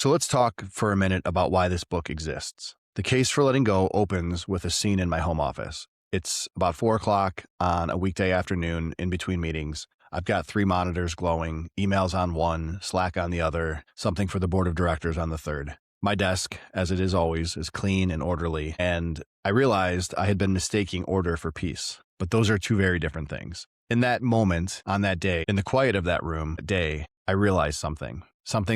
So let's talk for a minute about why this book exists. The Case for Letting Go opens with a scene in my home office. It's about 4 o'clock on a weekday afternoon in between meetings. I've got three monitors glowing, emails on one, Slack on the other, something for the board of directors on the third. My desk, as it is always, is clean and orderly, and I realized I had been mistaking order for peace. But those are two very different things. In that moment, on that day, in the quiet of that room, I realized something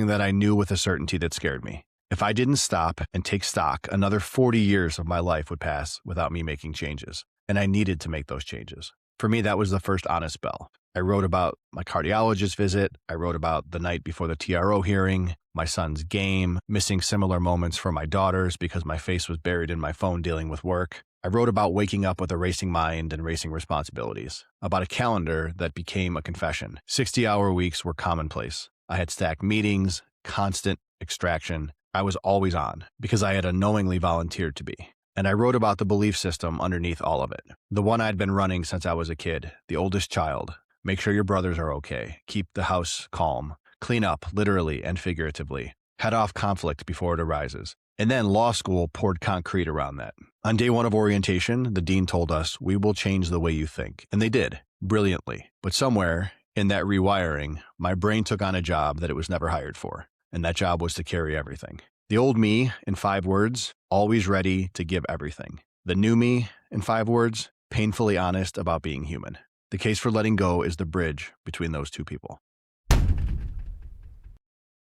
that I knew with a certainty that scared me. If I didn't stop and take stock, another 40 years of my life would pass without me making changes, and I needed to make those changes. For me, that was the first honest bell. I wrote about my cardiologist visit. I wrote about the night before the TRO hearing, my son's game, missing similar moments for my daughters because my face was buried in my phone dealing with work. I wrote about waking up with a racing mind and racing responsibilities, about a calendar that became a confession. 60-hour weeks were commonplace. I had stacked meetings, constant extraction. I was always on because I had unknowingly volunteered to be. And I wrote about the belief system underneath all of it. The one I'd been running since I was a kid, the oldest child. Make sure your brothers are okay. Keep the house calm. Clean up, literally and figuratively. Head off conflict before it arises. And then law school poured concrete around that. On day one of orientation, the dean told us, "We will change the way you think." And they did, brilliantly. But somewhere in that rewiring, my brain took on a job that it was never hired for. And that job was to carry everything. The old me, in 5 words, always ready to give everything. The new me, in 5 words, painfully honest about being human. The Case for Letting Go is the bridge between those two people.